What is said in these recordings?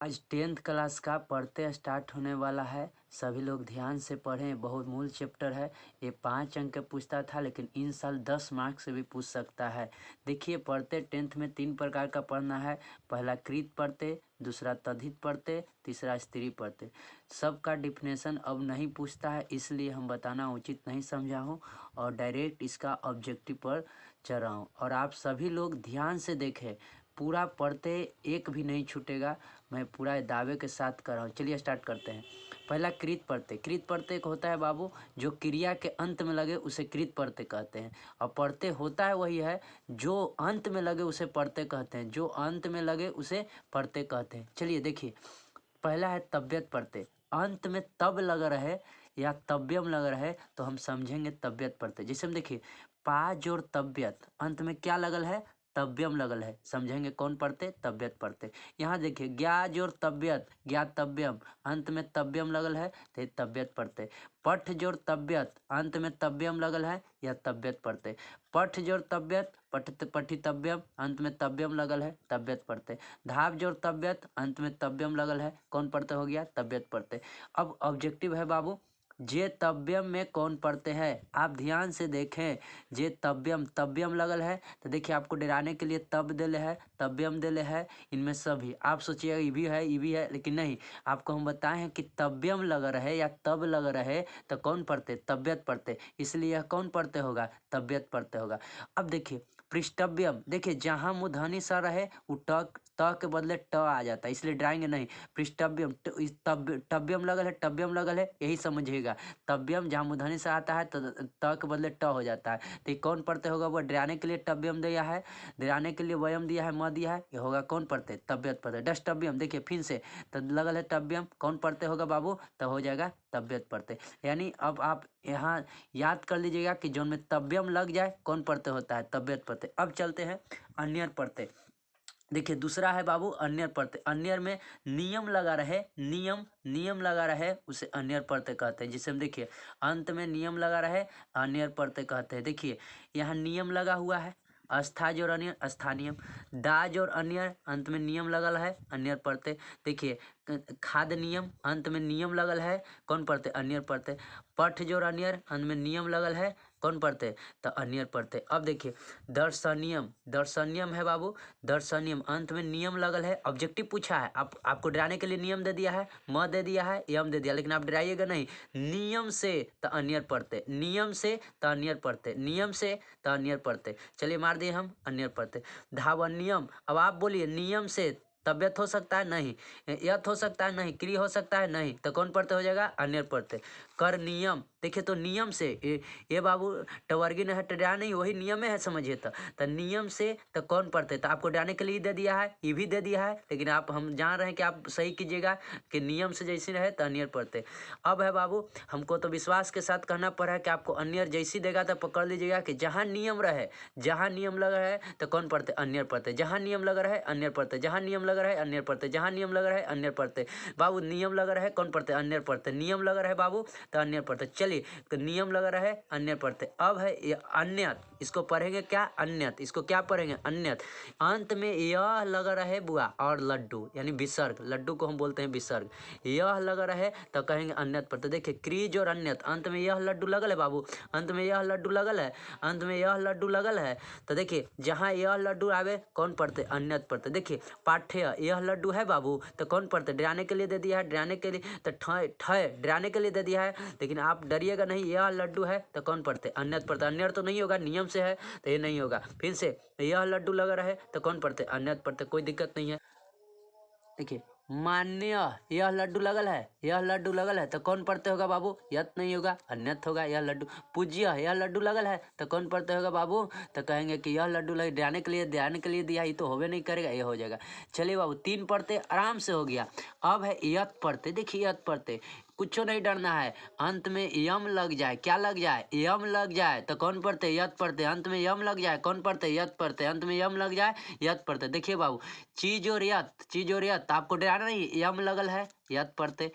आज 10th class का पढ़ते स्टार्ट होने वाला है। सभी लोग ध्यान से पढ़ें, बहुत मूल चैप्टर है। ये 5 अंक का पूछता था, लेकिन इन साल 10 मार्क्स से भी पूछ सकता है। देखिए, पढ़ते 10th में 3 प्रकार का पढ़ना है। पहला कृत पढ़ते, दूसरा तद्धित पढ़ते, तीसरा स्त्री पढ़ते। सबका डिफिनेशन अब नहीं पूछता है, इसलिए हम बताना उचित नहीं समझा हूँ और डायरेक्ट इसका ऑब्जेक्टिव पर चल रहा हूँ। और आप सभी लोग ध्यान से देखें, पूरा पढ़ते एक भी नहीं छूटेगा। मैं पूरा दावे के साथ कर रहा हूँ। चलिए स्टार्ट करते हैं। पहला कृत पढ़ते। कृत पढ़ते एक होता है बाबू, जो क्रिया के अंत में लगे उसे कृत पढ़ते कहते हैं। और पढ़ते होता है वही है, जो अंत में लगे उसे पढ़ते कहते हैं। जो अंत में लगे उसे पढ़ते कहते हैं। चलिए देखिए, पहला है तबियत पढ़ते। अंत में तब लग रहे या तब्यम लग रहे तो हम समझेंगे तबियत पढ़ते। जैसे हम देखिए, पा जोड़ तबियत, अंत में क्या लगल है? तब्यम लगल है। समझेंगे कौन पढ़ते? तबियत पढ़ते। यहाँ देखिए, ज्ञा जोड़ तबियत, ज्ञा तब्यम, अंत में तब्यम लगल है तो तबियत पढ़ते। पठ जोड़ तबियत, अंत में तब्यम लगल है या तबियत पढ़ते। पठ जोड़ तबियत, पठितव्यम, अंत में तब्यम लगल है, तबियत पढ़ते। धाव जोड़ तबियत, अंत में तब्यम लगल है, कौन पढ़ते हो गया? तबियत पढ़ते। अब ऑब्जेक्टिव है बाबू, जे तब्यम में कौन पढ़ते हैं? आप ध्यान से देखें, जे तब्यम, तब्यम लगल है तो देखिए, आपको डराने के लिए तब देले है, तब्यम देले है। इनमें सभी आप सोचिएगा ये भी है, लेकिन नहीं। आपको हम बताए हैं कि तब्यम लग रहे या तब लग रहे तो कौन पढ़ते? तबियत पढ़ते। इसलिए यह कौन पढ़ते होगा? तबियत पढ़ते होगा। अब देखिए, पृष्ठव्यम, देखिए जहाँ मूर्धनी सा रहे वो त के बदले ट आ जाता है, इसलिए डराएंगे नहीं। पृष्ठव्यम, तब्यम लगल है, तब्यम लगल है, यही समझिएगा। तब्यम जहाँ मूर्धनी से आता है तो त के बदले ट हो जाता है। तो ये कौन पढ़ते होगा? वो डराने के लिए तब्यम दिया है, डराने के लिए वयम दिया है, म दिया है, ये होगा कौन पढ़ते? तबियत पढ़ते। डष्टव्यम, देखिए फिर से तो लगल है तब्यम, कौन पढ़ते होगा बाबू? तो हो जाएगा तबियत पढ़ते। यानी अब आप यहाँ याद कर लीजिएगा कि जो में तब्यम लग जाए कौन पढ़ते होता है? तबियत पढ़ते। अब चलते हैं अन्यर पढ़ते। देखिए, दूसरा है बाबू अन्यर पढ़ते। अन्यर में नियम लगा रहे, नियम लगा रहे उसे अन्यर पढ़ते कहते हैं। जिसे हम देखिए, अंत में नियम लगा रहे, अन्यर पढ़ते कहते हैं। देखिए, यहाँ नियम लगा हुआ है, अस्था जोड़ अन्यर, स्थानियम। दा जोड़ अन्यर, अंत में नियम लगल है, अन्यर पढ़ते। देखिए, खाद नियम, अंत में नियम लगल है, कौन पढ़ते? अन्यर पढ़ते। पठ जोड़ अन्यर, अंत में नियम लगल है, कौन पढ़ते? तो अन्यर पढ़ते। अब देखिए, दर्शनियम, दर्शनियम है बाबू, दर्शनियम, अंत में नियम लगल है। ऑब्जेक्टिव पूछा है, आपको डराने के लिए नियम दे दिया है, म दे दिया है, यम दे दिया, लेकिन आप डराइएगा नहीं। नियम से तो अन्यर पढ़ते, नियम से तो अन्यर पढ़ते, नियम से तो अन्यर पढ़ते। चलिए मार दिए हम, अन्यर पढ़ते। धावनियम, अब आप बोलिए नियम से तबियत हो सकता है? नहीं। यथ हो सकता है? नहीं। क्रिय हो सकता है? नहीं। तो कौन पढ़ते हो जाएगा? अन्यर पढ़ते। कर नियम, देखिए तो नियम से ये बाबू टवर्गिन है, डरा नहीं, वही नियम है, समझिए। तो नियम से तो कौन पढ़ते? तो आपको डराने के लिए दे दिया है, ये भी दे दिया है, लेकिन आप हम जान रहे हैं कि आप सही कीजिएगा कि नियम से जैसी रहे तो अन्यर पढ़ते। अब है बाबू, हमको तो विश्वास के साथ कहना पड़ा है कि आपको अन्यर जैसी देगा तो पकड़ लीजिएगा कि जहाँ नियम रहे, जहाँ नियम लग रहा है तो कौन पढ़ते? अन्यर पढ़ते। जहाँ नियम लग रहा है अन्यर पढ़ते, जहाँ नियम लग रहा है अन्यर पढ़ते, जहाँ नियम लग रहा है अन्यर पढ़ते। बाबू नियम लग रहा है, कौन पढ़ते? अन्यर पढ़ते। नियम लग रहा है बाबू तो अन्यर पढ़ते। चलिए, तो नियम लग रहा है, अन्य पढ़ते। अब है ये अन्यत, इसको पढ़ेंगे क्या? अन्यत। इसको क्या पढ़ेंगे? अन्यत। अंत में यह लग रहा है बुआ और लड्डू, यानी विसर्ग, लड्डू को हम बोलते हैं विसर्ग। यह लग रहा है तो कहेंगे अन्यत पढ़ते। देखिए, क्रीज और अन्यत, अंत में यह लड्डू लगल है बाबू, अंत में यह लड्डू लगल है, अंत में यह लड्डू लगल है। तो देखिए, जहाँ यह लड्डू आवे कौन पढ़ते? अन्यत पढ़ते। देखिए, पाठ्य, यह लड्डू है बाबू तो कौन पढ़ते? डराने के लिए दे दिया है, डराने के लिए तो ठय डराने के लिए दे दिया है, लेकिन आप डरिएगा नहीं। यह लड्डू है तो कौन पढ़ते? अन्यत पढ़ते। अन्यत तो नहीं होगा, नियम से है तो ये नहीं होगा। फिर से, यह लड्डू लगा रहे तो कौन पढ़ते? अन्यत पढ़ते, कोई दिक्कत नहीं है। देखिए, मान्य, यह लड्डू लगल है, यह लड्डू लगल है तो कौन पढ़ते होगा बाबू? यत नहीं होगा, अन्यत होगा। यह लड्डू पूज्य, यह लड्डू लगल है तो कौन पढ़ते होगा बाबू? तो कहेंगे कि यह लड्डू लगे, डराने के लिए दिया, ये तो होवे नहीं करेगा, ये हो जाएगा। चलिए बाबू, 3 पढ़ते आराम से हो गया। अब है यत पढ़ते। देखिए, यत पढ़ते, कुछ नहीं डरना है। अंत में यम लग जाए, क्या लग जाए? यम लग जाए तो कौन पढ़ते? यत पढ़ते। अंत में यम लग जाए, कौन पढ़ते? यत पढ़ते। अंत में यम लग जाए, यत पढ़ते। देखिए बाबू, चीज और यत, चीज और यत, आपको डराना नहीं, यम लगल है, यत पढ़ते।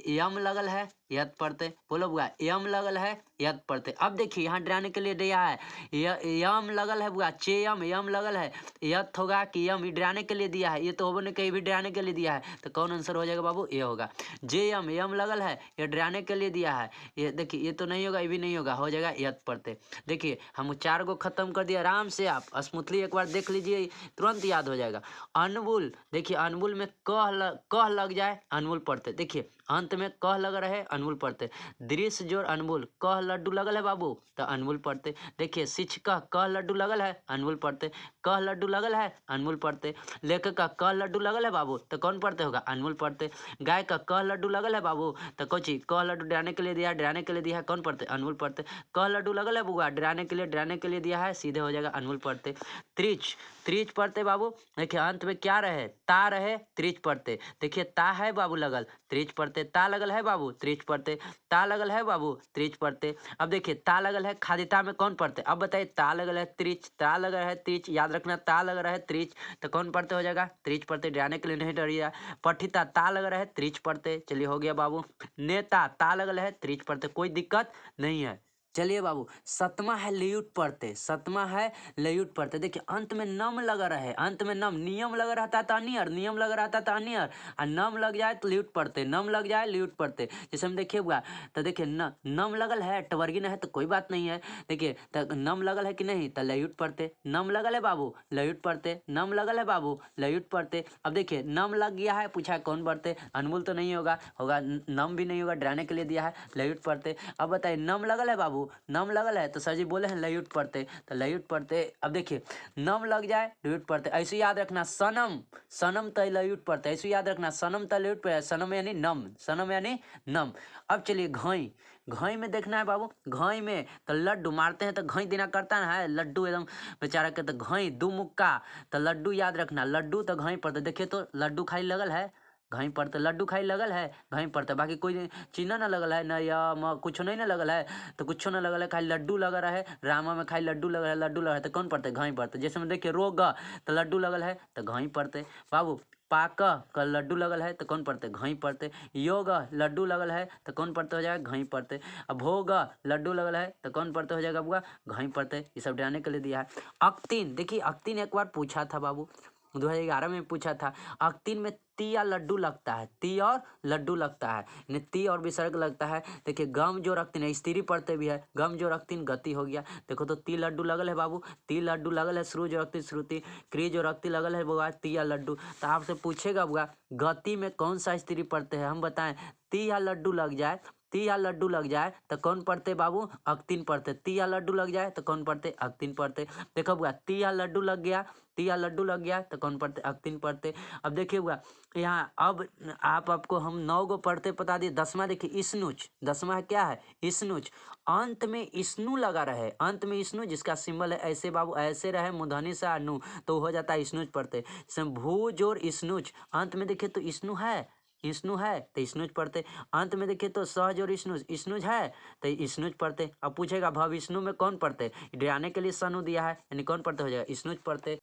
यम लगल है यत पढ़ते, बोलो बुआ यम लगल है यत पढ़ते। अब देखिए यहाँ डराने के लिए दिया है यम लगल है बुआ चेयम, यम लगल है यत होगा कि यम, डराने के लिए दिया है, ये तो होबो ने कहीं भी डराने के लिए दिया है, तो कौन आंसर हो जाएगा बाबू, ये होगा। जे यम लगल है, ये डराने के लिए दिया है, ये देखिए ये तो नहीं होगा, ये भी नहीं होगा, हो जाएगा यत पढ़ते। देखिए हम 4 को खत्म कर दिया, आराम से आप स्मूथली एक बार देख लीजिए, तुरंत याद हो जाएगा। अनबुल, देखिए अनबुल में कह लग जाए अनबुल पढ़ते, देखिए अंत में कह लग रहे अनबुल पढ़ते। दृश्य जोड़ अनबुल, कह लड्डू लगल है बाबू तो अनबुल पढ़ते। देखिए शिक्षक कह लड्डू लगल है अनबुल पढ़ते, कह लड्डू लगल है अनबुल पढ़ते। लेखक का कह लड्डू लगल है बाबू तो कौन पढ़ते होगा, अनबुल पढ़ते। गाय का कह लड्डू लगल है बाबू तो कोची, कह लड्डू डराने के लिए दिया है, डराने के लिए दिया है, कौन पढ़ते, अनबुल पढ़ते। कह लड्डू लगल है बुआ डराने के लिए दिया है, सीधे हो जाएगा अनबुल पढ़ते। त्रिच, त्रिच पढ़ते बाबू, देखिए अंत में क्या रहे, ता रहे, त्रिच पढ़ते। देखिए ता है बाबू लगल, त्रिच पढ़ते, ता लगल है बाबू त्रिच पढ़ते, ता लगल है बाबू त्रिच पढ़ते। अब देखिए ता लगल है खादिता में कौन पढ़ते, अब बताइए ता लगल है त्रिच, ता लगा है त्रिच, याद रखना ता लग रहा है त्रिच तो कौन पढ़ते हो जाएगा, त्रिच पढ़ते, डराने के लिए नहीं डरिए। पठिता ता लग रहा है त्रिच पढ़ते, चलिए हो गया बाबू। नेता ता लगल है त्रिच पढ़ते, कोई दिक्कत नहीं है। चलिए बाबू सतमा है लयुट पढ़ते, सतमा है लयुट पढ़ते। देखिए अंत में नम लगा रहे, अंत में नम, नियम लगा रहता था अनियर, नियम लगा रहता था अनियर, और नम लग जाए तो लयुट पढ़ते, नम लग जाए लयुट पढ़ते। जैसे हम देखिए हुआ तो देखिए नम लगल है टवर्गिन है तो कोई बात नहीं है, देखिए तो नम लगल है कि नहीं तो लयुट पढ़ते, नम लगल है बाबू लयुट पढ़ते, नम लगल है बाबू लयुट पढ़ते। अब देखिए नम लग गया है, पूछा है कौन पढ़ते, अनमोल तो नहीं होगा, होगा नम भी नहीं होगा, डराने के लिए दिया है लयुट पढ़ते। अब बताइए नम लगल है बाबू, नम लगल है तो सर जी बोले हैं लयुट पढ़ते तो लयुट पढ़ते। अब देखिए नम लग जाए लयुट पढ़ते, ऐसे याद रखना सनम, सनम तो लयुट पढ़ते, ऐसे याद रखना सनम तो लयुट पढ़ते, सनम यानी नम, सनम यानी नम। अब चलिए घई, घई में देखना है बाबू, घई में तो लड्डू मारते हैं तो घई देना करता है लड्डू एकदम बेचारा के, तो घई दू मुक्का तो लड्डू याद रखना, लड्डू तो घई पढ़ते। देखिए तो लड्डू खाई लगल है घई पढ़ते, लड्डू खाई लगल है घई पढ़ते, बाकी कोई चीज ना लगल है ना या कुछ नहीं ना लगल है तो कुछ ना लगल है, खाली लड्डू लगा रहा है, रामा में खाली लड्डू लगा है, लड्डू लगा है तो कौन पढ़ते, घई पढ़ते। जैसे में देखिए रोग तो लड्डू लगल है तो घई पढ़ते बाबू। पाक का लड्डू लगल है तो कौन पढ़ते, घई पढ़ते। योग लड्डू लगल है तो कौन पढ़ते हो जाएगा, घई पढ़ते। अब भोग लड्डू लगल है तो कौन पढ़ते हो जाएगा बुआ, घई पढ़ते। ये सब डराने के लिए दिया है। अक्तिन, देखिए अक्तिन एक बार पूछा था बाबू 2011 में पूछा था, अक्तिन में ती या लड्डू लगता है, ती और लड्डू लगता है, यानी ती और विसर्ग लगता है। देखिए गम जो रखतीन है, स्त्री पढ़ते भी है, गम जो रखतीन गति हो गया। देखो तो ती लड्डू लगल है बाबू, ती लड्डू लगल है, श्रु जो रखती श्रुति, क्री जो रखती लगल है बुआ ती या लड्डू। तो आपसे पूछेगा बुआ गति में कौन सा स्त्री पढ़ते हैं, हम बताएं ती या लड्डू लग जाए, ती या लड्डू लग जाए तो कौन पढ़ते बाबू, अक्तिन पढ़ते। ती या लड्डू लग जाए तो कौन पढ़ते, अक्तिन पढ़ते। देखो बुआ ती या लड्डू लग गया, ती या लड्डू लग गया तो कौन पढ़ते, अक्तिन पढ़ते। अब देखिए बुआ यहाँ अब आपको हम 9 गो पढ़ते बता दिए। 10वां देखिए इसनुच, 10वां क्या है इसनुच, अंत में इसनु लगा रहे, अंत में इसनु जिसका सिंबल है ऐसे बाबू, ऐसे रहे मूर्धन्य से अनु तो हो जाता है इसनुच पढ़ते। जैसे भू जोर इसनुच, अंत में देखिए तो इसनु है, इसनु है तो इसनुज पढ़ते। अंत में देखिए तो सहज और इसनुज, इसनुज है तो इसनुज पढ़ते। अब पूछेगा भविष्णु में कौन पढ़ते, डराने के लिए सनु दिया है यानी कौन पढ़ते हो जाएगा, इसनुज पढ़ते।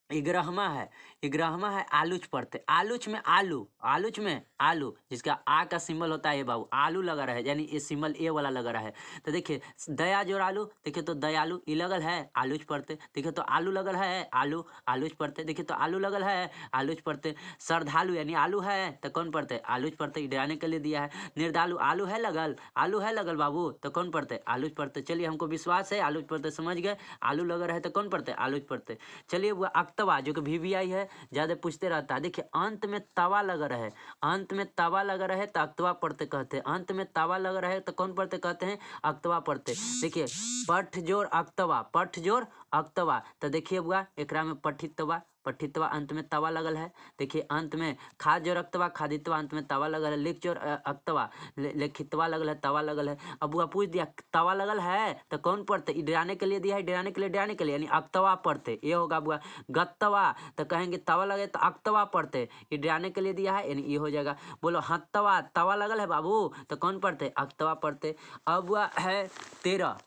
इग्रहमा है, इग्रहमा है आलूच पढ़ते, आलूच में आलू, आलूच में आलू जिसका आ का सिंबल होता है ये बाबू, आलू लगा रहा है यानी ये सिंबल ए वाला लगा रहा है। तो देखिए दया जोड़ आलू, देखिए तो दयालु ई लगल है आलूच पढ़ते। देखिए तो आलू लगल है आलू, आलूच पढ़ते। देखिए तो आलू लगल है आलूच पढ़ते। श्रद्धालु यानी आलू है तो कौन पढ़ते, आलूच पढ़ते, डराने के लिए दिया है। निर्दालु आलू है लगल, आलू है लगल बाबू तो कौन पढ़ते, आलूच पढ़ते। चलिए हमको विश्वास है आलूच पढ़ते, समझ गए, आलू लगा रहे तो कौन पढ़ते, आलूच पढ़ते। चलिए वो अक्तवा जो कि VVI है ज्यादा पूछते रहता है। देखिए अंत में तवा लगा रहे, अंत में तवा लगा रहे तो अक्तवा पढ़ते कहते हैं, अंत में तवा लगा रहे तो कौन पढ़ते कहते हैं, अक्तवा पढ़ते। देखिए पठ जोड़ अक्तवा, पठ जोड़ अक्तवा तो देखिए बुआ एकरा में पठितवा, पठितवा अंत में तवा लगल है। देखिए अंत में खाद जोड़ अक्तवा, खादितवा अंत में तवा लगल है। लिख जोड़ अक्तवा, लेखितवा लगल है, तवा लगल है। अब बुआ पूछ दिया तवा लगल है तो कौन पढ़ते, डराने के लिए दिया है, डराने के लिए, डराने के लिए यानी अक्तवा पढ़ते, ये होगा बुआ। गत्तवा तो कहेंगे तवा लगे तो अक्तवा पढ़ते, ये डराने के लिए दिया है यानी ये हो जाएगा। बोलो हत्तवा, तवा लगल है बाबू तो कौन पढ़ते, अक्तवा पढ़ते। अब बुआ है 13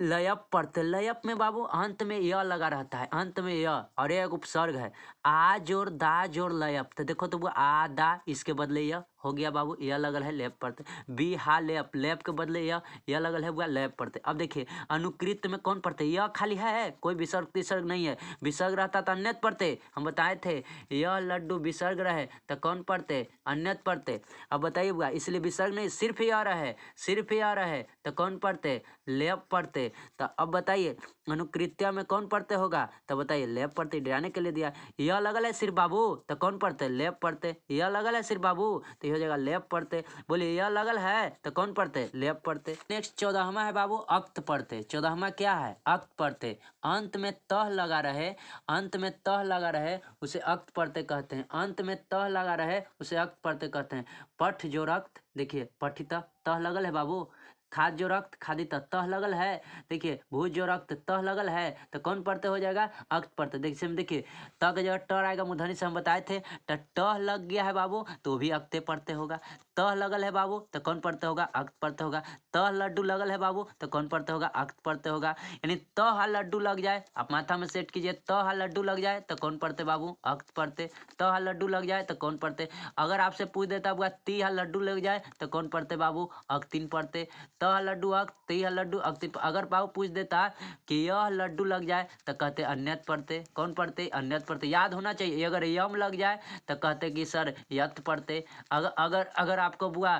लयप पढ़ते, लयप में बाबू अंत में य लगा रहता है, अंत में य और एक उपसर्ग है। आ जोड़ दा जोड़ लयप तो देखो तो वो आ दा इसके बदले य हो गया बाबू, यह लगल है लेप पढ़ते। बी हा लेप, लेप के बदले यह लगल है बुआ लेप पढ़ते। अब देखिए अनुकृत में कौन पढ़ते, यह खाली है, कोई विसर्ग तिसर्ग नहीं है। विसर्ग रहता तो अन्यत पढ़ते, हम बताए थे। यह लड्डू विसर्ग रहे तो कौन पढ़ते, अन्यत पढ़ते। अब बताइए बुआ, इसलिए विसर्ग नहीं, सिर्फ यह रहे, सिर्फ यह रहे तो कौन पढ़ते, लेप पढ़ते। तो अब बताइए अनुकृत्य में कौन पढ़ते होगा, तो बताइए लेप पढ़ते, डराने के लिए दिया। यह लगल है सिर्फ बाबू तो कौन पढ़ते, लेप पढ़ते। यह लगल है सिर्फ बाबू तो यह जगह लेप पढ़ते। बोलिए यह लगल है तो कौन पढ़ते, लेप पढ़ते। नेक्स्ट 14वां है बाबू अक्त पढ़ते। 14वां क्या है, अक्त पढ़ते। अंत में तह लगा रहे, अंत में तह लगा रहे उसे अक्त पढ़ते कहते हैं। अंत में तह लगा रहे उसे अक्त पढ़ते कहते हैं। पठ जो रक्त, देखिए पठित तह लगल है बाबू। खाद जो रक्त, खादित तह लगल है। देखिए भूज जो रक्त, तह लगल है तो कौन पढ़ते हो जाएगा, अक्त पढ़ते। देखिए त के जगह टर आएगा, मूर्धन्य से हम बताए थे। तो टह लग गया है बाबू तो भी अक्ते पढ़ते होगा। तह लगल है बाबू तो कौन पढ़ते होगा, अक्त पढ़ते होगा। तह लड्डू लगल है बाबू तो कौन पढ़ते होगा, अक्त पढ़ते होगा। यानी तह लड्डू लग जाए, आप माथा में सेट कीजिए, तह लड्डू लग जाए तो कौन पढ़ते बाबू, अक्त पढ़ते। तह लड्डू लग जाए तो कौन पढ़ते। अगर आपसे पूछ देता हुआ ती लड्डू लग जाए तो कौन पढ़ते बाबू, अक्तिन पढ़ते। तह लड्डू अक्त, तीह लड्डू अक्ति। अगर बाबू पूछ देता कि यह लड्डू लग जाए तो कहते अन्यत पढ़ते। कौन पढ़ते, अन्यत पढ़ते। याद होना चाहिए, अगर यम लग जाए तो कहते कि सर यत पढ़ते। अगर अगर अगर आपको बुआ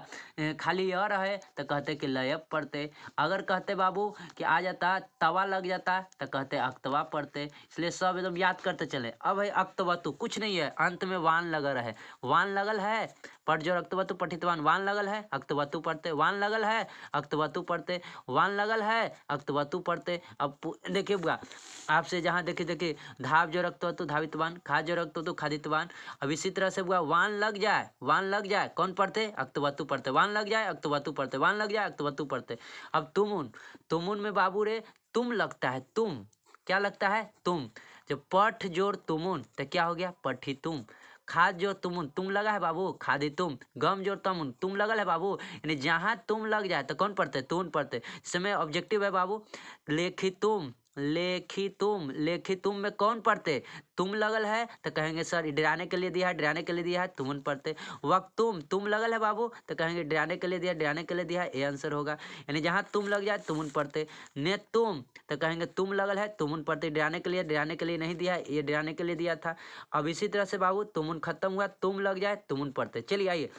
खाली य रहे तो कहते कि लयप पढ़ते। अगर कहते बाबू कि आ जाता तवा लग जाता तो कहते अक्तवा पढ़ते। इसलिए सब एकदम याद करते चले। अब है अक्तवतु, कुछ नहीं है, अंत में वान लगा रहे। वान लगल है, पढ़ जो अक्तवतु पठितवान, वान लगल है अक्तवतु पढ़ते। वान लगल है अक्तवतु पढ़ते। वान लगल है अक्तवतु पढ़ते। अब देखिए बुआ आपसे जहाँ देखिए धाव जो रक्तवतु धावितवान, खाद जो रक्तवतु खादितवान। अब इसी तरह से बुआ वान लग जाए, वान लग जाए कौन पढ़ते, अक्तवतु पढ़ते। वान लग जाए अक्तवतु पढ़ते, वान लग जाए अक्तवतु पढ़ते। अब तुमुन, तुमुन में बाबू रे तुम लगता है, तुम क्या लगता है, तुम। जब पठ जोड़ तुमुन तो क्या हो गया, पठी तुम। खाद जो तुमुन, तुम लगा है बाबू, खादी तुम। गम जो तमुन, तुम लगल है बाबू। यानी जहाँ तुम लग जाए तो कौन पढ़ते, तुम पढ़ते। इस समय ऑब्जेक्टिव है बाबू, लेखी तुम, लेखी तुम। लेखी तुम में कौन पढ़ते, तुम लगल है तो कहेंगे सर डराने के लिए दिया है, डराने के लिए दिया है, तुमन पढ़ते। वक्त तुम लगल है बाबू तो कहेंगे डराने के लिए दिया, डराने के लिए दिया है, ये आंसर होगा। यानी जहाँ तुम लग जाए तुमन पढ़ते। ने तुम तो कहेंगे तुम लगल है, तुमन पढ़ते। डराने के लिए नहीं दिया है, ये डराने के लिए दिया था। अब इसी तरह से बाबू तुमन खत्म हुआ, तुम लग जाए तुमन पढ़ते। चलिए आइए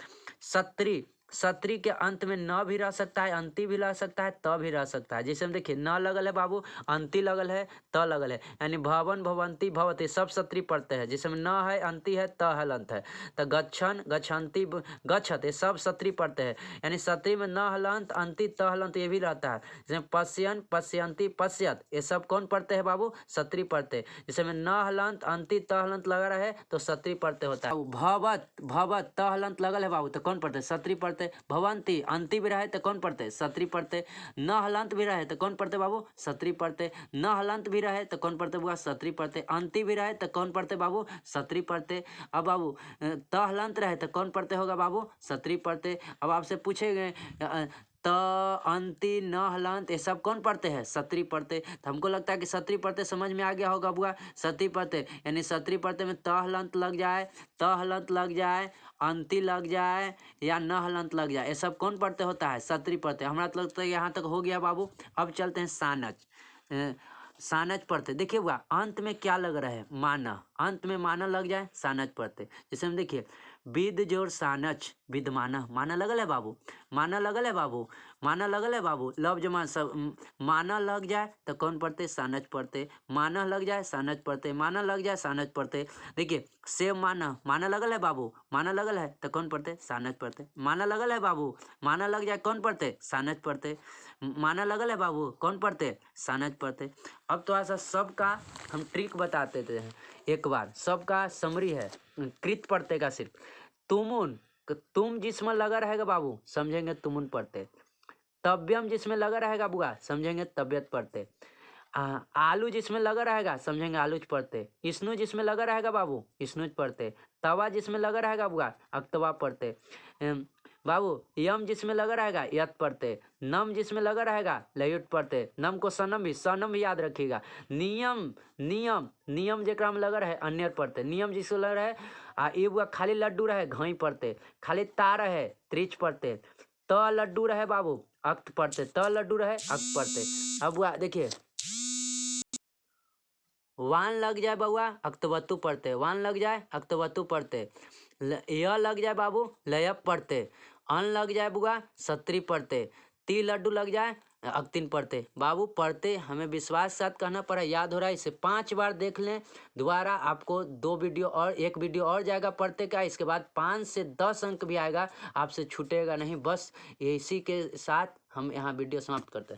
सत्री। सत्री के अंत में न भी रह सकता है, अंति भी रह सकता है, त भी रह सकता है। जैसे हम देखिए न लगल है बाबू, अंति लगल है, त लगल है। यानी भवन भवंती भवती सब सत्री पढ़ते हैं। जैसे में न है, अंति है, त है, लंत है। तो गच्छन गच्छन्ति गच्छत ये सब सत्री पढ़ते हैं। यानी सत्री में न हलंत, अंति, त हलंत ये भी रहता है। जैसे पश्यन पश्यंती पश्यत ये सब कौन पढ़ते हैं बाबू, सत्री पढ़ते। जैसे में न हलंत, अंति, त हलंत लगा रहे तो सत्री पढ़ते होता है। भवत भवत त हलंत लगल है बाबू तो कौन पढ़ते, सत्री पढ़ते। भवंती अंति भी रहे तो कौन पढ़ते, सत्री पढ़ते। न हलंत भी रहे तो कौन पढ़ते बाबू, सत्री पढ़ते। न हलंत भी रहे तो कौन पढ़ते बुआ, सत्री पढ़ते। अंति भी रहे तो कौन पढ़ते बाबू, सत्री पढ़ते। अब बाबू त हलंत रहे तो कौन पढ़ते होगा बाबू, सत्री पढ़ते। अब आपसे पूछेंगे त अंति न हलंत ये सब कौन पढ़ते हैं, सत्री पढ़ते। तो हमको लगता है कि सत्री पढ़ते समझ में आ गया होगा बुआ, सत्री पढ़ते। यानी सत्री पढ़ते में त हलंत लग जाए, त हलंत लग जाए, अंति लग जाए या न हलंत लग जाए, ये सब कौन पढ़ते होता है, सत्री पढ़ते। हमारा तो लगता है यहाँ तक हो गया बाबू। अब चलते हैं सानच। सानच पढ़ते। देखिए बुआ अंत में क्या लग रहा है, माना। अंत में माना लग जाए सानच पढ़ते। जैसे हम देखिए विद जोड़ सानच, विद माना, माना लगल है बाबू, माना लगल है बाबू, माना लगल है बाबू। लव जमा सब माना लग जाए तो कौन पढ़ते, सानच पढ़ते। माना लग जाए सानच पढ़ते, माना लग जाए सानच पढ़ते। देखिए सेव माना, माना लगल है बाबू, माना लगल है तो कौन पढ़ते, सानच पढ़ते। माना लगल है बाबू, माना लग जाए कौन पढ़ते, सानच पढ़ते। माना लगल है बाबू कौन पढ़ते, सानच पढ़ते। अब थोड़ा सा सबका हम ट्रिक बताते थे एक बार, सबका समरी है। कृत पढ़ते का सिर्फ तुमुन, तुम जिसमें लगा रहेगा बाबू समझेंगे तुमुन पढ़ते। तव्यम जिसमें लगा रहेगा बुआ समझेंगे तबियत पढ़ते। आलू जिसमें लगा रहेगा समझेंगे आलूज पढ़ते। स्नू जिसमें लगा रहेगा बाबू स्नूज पढ़ते। तवा जिसमें लगा रहेगा बुआ अक्तवा पढ़ते। बाबू यम जिसमें लगा रहेगा यत पढ़ते। नम जिसमें लगा रहेगा लयुट पढ़ते। नम को सनम भी याद रखिएगा। नियम नियम नियम जेकरा में लगा रहे अन्य पढ़ते। नियम जिसमें लगा रहे ये बुआ खाली लड्डू रहे घई पढ़ते, खाली ता रहे त्रिच पढ़ते, त लड्डू रहे बाबू अक्त पढ़ते, त लड्डू रहे अक्त पढ़ते। अब बुआ देखिए वान लग जाए बउआ अक्तवतु पढ़ते, वान लग जाए अक्तवतु पढ़ते, य लग जाए बाबू लयप पढ़ते, अन लग जाए बुआ सत्री पढ़ते, ती लड्डू लग जाए अक्तिन पढ़ते। बाबू पढ़ते हमें विश्वास साथ कहना पड़ा, याद हो रहा है, इसे 5 बार देख लें। दोबारा आपको 2 वीडियो और 1 वीडियो और जाएगा पढ़ते का, इसके बाद 5 से 10 अंक भी आएगा, आपसे छूटेगा नहीं। बस इसी के साथ हम यहाँ वीडियो समाप्त करते हैं।